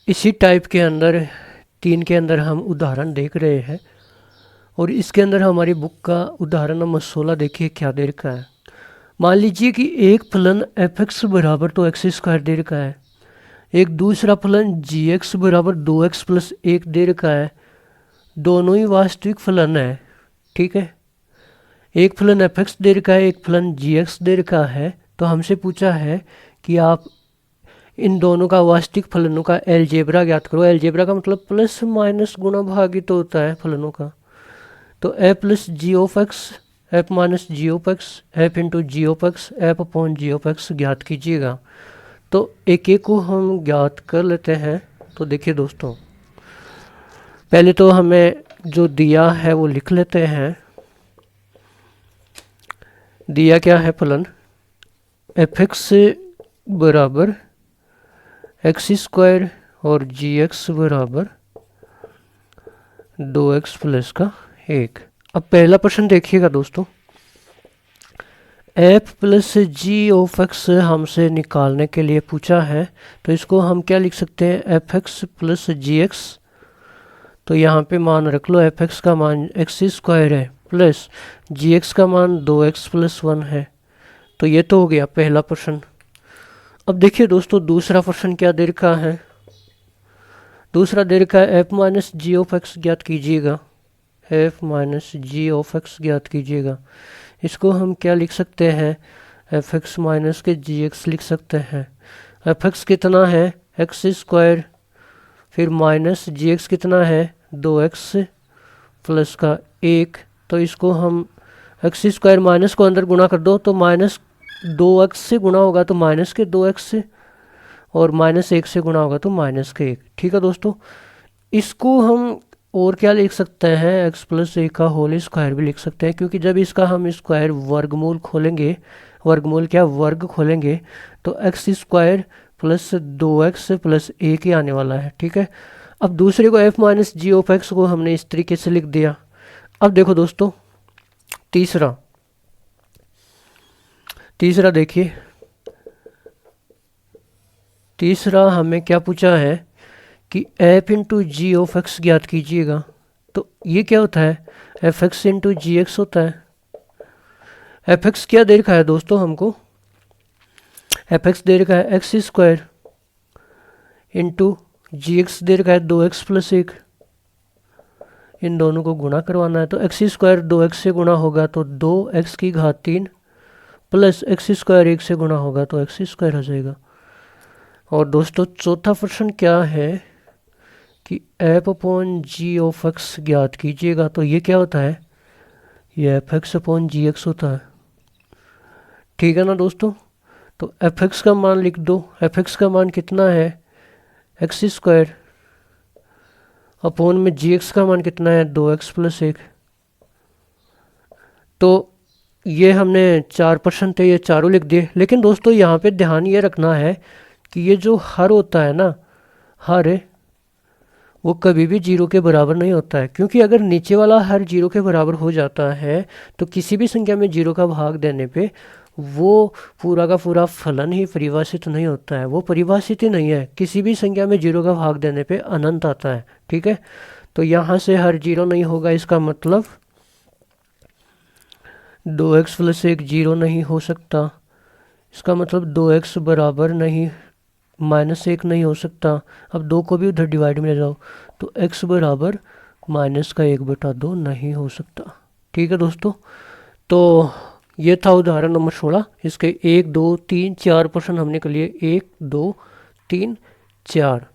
इसी टाइप के अंदर 3 के अंदर हम उदाहरण देख रहे हैं और इसके अंदर हमारी बुक का उदाहरण नंबर 16 देखिए क्या दे रखा है। मान लीजिए कि एक फलन एफ एक्स बराबर तो एक्स स्क्वायर दे रखा है, एक दूसरा फलन जी एक्स बराबर 2x प्लस 1 दे रखा है। दोनों ही वास्तविक फलन है, ठीक है। एक फलन एफ एक्स दे रखा है, एक फलन जी एक्स दे रखा है। तो हमसे पूछा है कि आप इन दोनों का वास्तविक फलनों का एलजेब्रा ज्ञात करो। एलजेब्रा का मतलब प्लस माइनस गुणा भागित तो होता है फलनों का। तो F plus G of X, F minus G of X, F into G of X, F upon G of X ज्ञात कीजिएगा। तो एक एक को हम ज्ञात कर लेते हैं। तो देखिए दोस्तों, पहले तो हमें जो दिया है वो लिख लेते हैं। दिया क्या है फलन एफ एक्स बराबर एक्स स्क्वायर और जी एक्स बराबर 2x प्लस का 1। अब पहला प्रश्न देखिएगा दोस्तों, F plus G of X हमसे निकालने के लिए पूछा है। तो इसको हम क्या लिख सकते हैं, एफ एक्स प्लस जी एक्स। तो यहाँ पे मान रख लो, एफ एक्स का मान एक्स स्क्वायर है प्लस जी एक्स का मान 2x प्लस 1 है। तो ये तो हो गया पहला प्रश्न। अब देखिए दोस्तों, दूसरा प्रश्न क्या दे रखा है। दूसरा दे रखा है F minus G of X ज्ञात कीजिएगा। F minus G of X ज्ञात कीजिएगा। इसको हम क्या लिख सकते हैं, एफ एक्स माइनस के जी एक्स लिख सकते हैं। एफ एक्स कितना है, एक्स स्क्वायर, फिर माइनस जी एक्स कितना है, 2x प्लस का 1। तो इसको हम एक्स स्क्वायर माइनस को अंदर गुणा कर दो तो माइनस 2x से गुणा होगा तो माइनस के 2x से, और माइनस 1 से गुणा होगा तो माइनस के 1। ठीक है दोस्तों, इसको हम और क्या लिख सकते हैं, एक्स प्लस 1 का होल स्क्वायर भी लिख सकते हैं, क्योंकि जब इसका हम स्क्वायर वर्गमूल खोलेंगे, वर्गमूल क्या वर्ग खोलेंगे, तो X square plus 2x plus 1 ही आने वाला है। ठीक है, अब दूसरे को F minus G of X को हमने इस तरीके से लिख दिया। अब देखो दोस्तों, तीसरा देखिए, तीसरा हमें क्या पूछा है कि F into G of X ज्ञात कीजिएगा। तो ये क्या होता है, F X into G X होता है। एफ एक्स क्या दे रखा है दोस्तों हमको, एफ एक्स दे रखा है x square into G x दे रखा है 2x प्लस 1। इन दोनों को गुणा करवाना है, तो एक्स स्क्वायर 2x से गुणा होगा तो 2x की घात 3 प्लस एक्स स्क्वायर 1 से गुणा होगा तो एक्स स्क्वायर हो जाएगा। और दोस्तों चौथा प्रश्न क्या है कि F upon G of X ज्ञात कीजिएगा। तो ये क्या होता है, ये F X upon G X होता है। ठीक है ना दोस्तों, तो एफ एक्स का मान लिख दो। एफ एक्स का मान कितना है, एक्स स्क्वायर, अपॉन में जी एक्स का मान कितना है, 2x प्लस 1। तो ये हमने 4 प्रश्न थे, ये चारों लिख दिए। लेकिन दोस्तों यहाँ पे ध्यान ये रखना है कि ये जो हर होता है ना, हर वो कभी भी 0 के बराबर नहीं होता है, क्योंकि अगर नीचे वाला हर 0 के बराबर हो जाता है तो किसी भी संख्या में 0 का भाग देने पे वो पूरा का पूरा फलन ही परिभाषित नहीं होता है, वो परिभाषित ही नहीं है। किसी भी संख्या में 0 का भाग देने पे अनंत आता है। ठीक है, तो यहाँ से हर 0 नहीं होगा, इसका मतलब 2x प्लस 1 0 नहीं हो सकता। इसका मतलब 2x बराबर नहीं, माइनस 1 नहीं हो सकता। अब 2 को भी उधर डिवाइड में ले जाओ तो x बराबर माइनस का 1/2 नहीं हो सकता। ठीक है दोस्तों, तो ये था उदाहरण नंबर 16। इसके 1 2 3 4 प्रश्न हमने कर लिए, 1 2 3 4।